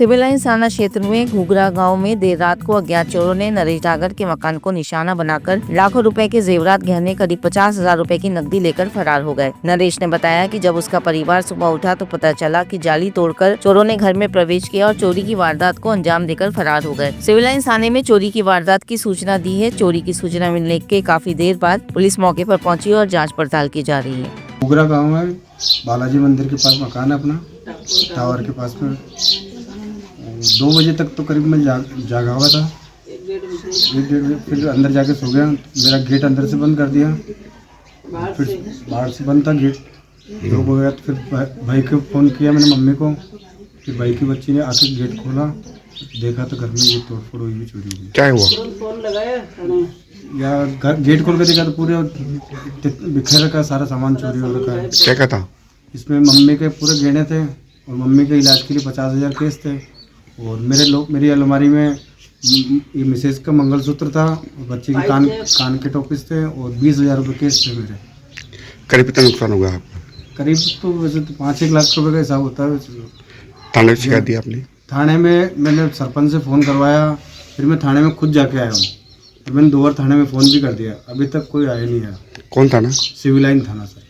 Civil lines थाना क्षेत्र में घुघरा गांव में देर रात को अज्ञात चोरों ने नरेश डागर के मकान को निशाना बनाकर लाखों रुपए के जेवरात गहने करीब 50,000 रुपए की नकदी लेकर फरार हो गए। नरेश ने बताया कि जब उसका परिवार सुबह उठा तो पता चला कि जाली तोड़कर चोरों ने घर में प्रवेश किया और चोरी की वारदात को अंजाम देकर फरार हो गए। सिविल लाइंस थाने में चोरी की वारदात की सूचना दी है। चोरी की सूचना मिलने के काफी देर बाद पुलिस मौके पर पहुंची और जाँच पड़ताल की जा रही है। घुघरा गाँव में बालाजी मंदिर के पास मकान है अपना, टावर के पास में 2 बजे तक तो करीब मैं जागा हुआ था। 1-1:30 बजे फिर अंदर जाके सो गया। मेरा गेट अंदर से बंद कर दिया, फिर बाहर से बंद था गेट। 2 हो गया तो फिर भाई को फ़ोन किया मैंने, मम्मी को। फिर भाई की बच्ची ने आके गेट खोला, देखा तो घर में ये तोड़फोड़ हुई हुई, चोरी हुई। क्या हुआ? या गेट खोल के देखा तो पूरे बिखर रखा, सारा सामान चोरी हो रखा है। क्या क्या था इसमें? मम्मी के पूरे गहने थे और मम्मी के इलाज के लिए 50,000 केस थे। और मेरी अलमारी में ये मिसेज का मंगलसूत्र था और बच्चे के कान के टॉपिस थे और 20,000 रुपये केस थे मेरे। करीब कितना नुकसान होगा आपका? करीब तो वैसे तो 5-1 लाख रुपए का हिसाब होता है। थाने में शिकायत दी आपने? थाने में मैंने सरपंच से फ़ोन करवाया, फिर मैं थाने में खुद जाके आया हूँ। फिर मैंने 2 बार थाने में फ़ोन भी कर दिया, अभी तक कोई आया नहीं है। कौन थाना? सिविल लाइन थाना सर।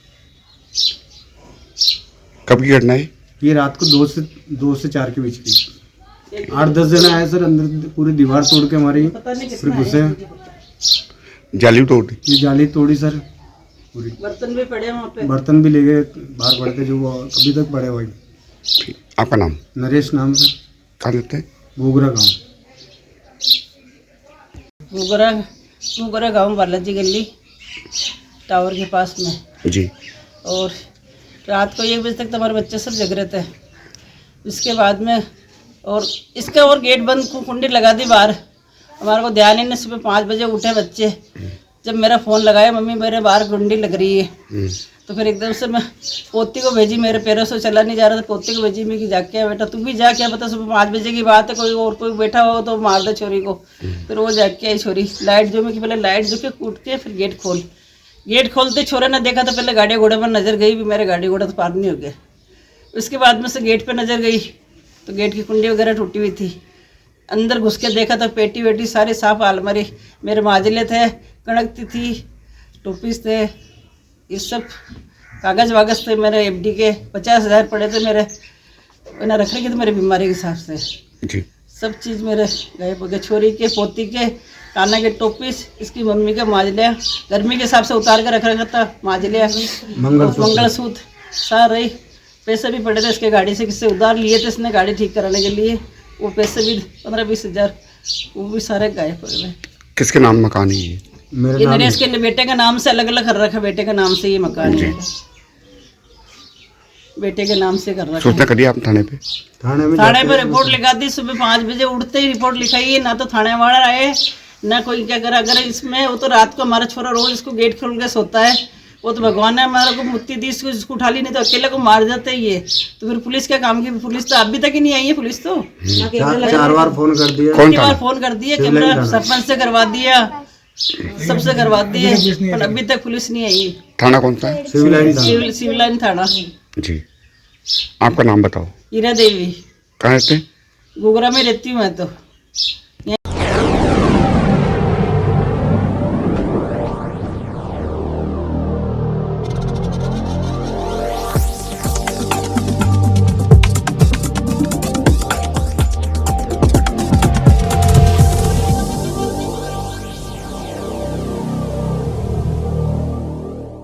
कब की घटना है? ये रात को 2 से 4 के बीच की। 8-10 जने आए सर, अंदर पूरी दीवार तोड़ के हमारी, फिर घुसे। जाली तोड़ी? ये जाली तोड़ी सर पूरी। बर्तन भी पड़े वहाँ पे, बर्तन भी ले गए बाहर पड़ के, जो वो अभी तक पड़े वही। आपका नाम? नरेश नाम सर। कहाँ रहते हैं? घुघरा गाँव। घुघरा गाँव बालाजी गली टावर के पास में जी। और रात को 1 बजे तक तो हमारे बच्चे सब जग रहे थे। इसके बाद में और इसका और गेट बंद कुंडी लगा दी बाहर। हमारे को ध्यान ही नहीं, सुबह 5 बजे उठे बच्चे, जब मेरा फ़ोन लगाया मम्मी मेरे बाहर कुंडी लग रही है, तो फिर एकदम से मैं पोती को भेजी, मेरे पैरों से चला नहीं जा रहा था। पोती को भेजी, मैं कि जाके आ बेटा, तू भी जा, क्या पता सुबह 5 बजे की बात है, कोई बैठा हो तो मार दे छोरी को। फिर वो जाके आई छोरी, लाइट जो मैं कि पहले लाइट जो के कूट के फिर गेट खोलते छोरे ने देखा तो पहले गाड़ी घोड़े पर नज़र गई भी, मेरे गाड़ी घोड़ा तो पार नहीं हो गया। उसके बाद में से गेट पे नज़र गई तो गेट की कुंडी वगैरह टूटी हुई थी। अंदर घुस के देखा तो पेटी वेटी सारी साफ, अलमारी मेरे माजले थे, कणकती थी, टोपीस थे, ये सब कागज़ वागज़ थे मेरे FD के। 50,000 पड़े थे मेरे, ना रख रखे थे मेरी बीमारी के हिसाब से जी। सब चीज़ मेरे गए हो गए। छोरी के, पोती के, काना के टोपीस, इसकी मम्मी का माजलिया गर्मी के हिसाब से उतार कर रख रखा था, माजलिया मंगलसूत्र सारे। पैसे भी पड़े थे इसके, गाड़ी से किससे उधार लिए थे इसने गाड़ी ठीक कराने के लिए, वो पैसे भी 15-20 हज़ार, वो भी सारे गायब हो गए। किसके नाम मकान है ये? ये नरेश के बेटे का नाम से अलग अलग कर रखा, बेटे के नाम से ये मकान है, बेटे के नाम से कर रखा। सूचना करी आप थाने पे? थाने पे रिपोर्ट लिखा दी, सुबह 5 बजे उठते ही रिपोर्ट लिखाई है। ना तो थाने वाला आए ना कोई क्या करा। अगर इसमें वो तो रात को हमारा छोरा रोज इसको गेट खोल के सोता है, वो तो भगवान ने हमारे को मुक्ति दी, इसको उठा ली, नहीं तो अकेले को मार जाते ही है। तो फिर पुलिस क्या काम की? पुलिस तो अभी तक ही नहीं आई है। पुलिस तो 4 बार फ़ोन कर दिया, 3 बार फ़ोन कर दिया, कैमरा सरपंच से करवा दिया, सबसे करवा दिए, पर अभी तक पुलिस नहीं आई। थाना कौन सा है? सिविल लाइन थाना जी। आपका नाम बताओ। हीरा देवी। कहाँ रहते हैं? घुघरा में रहती हूँ मैं तो।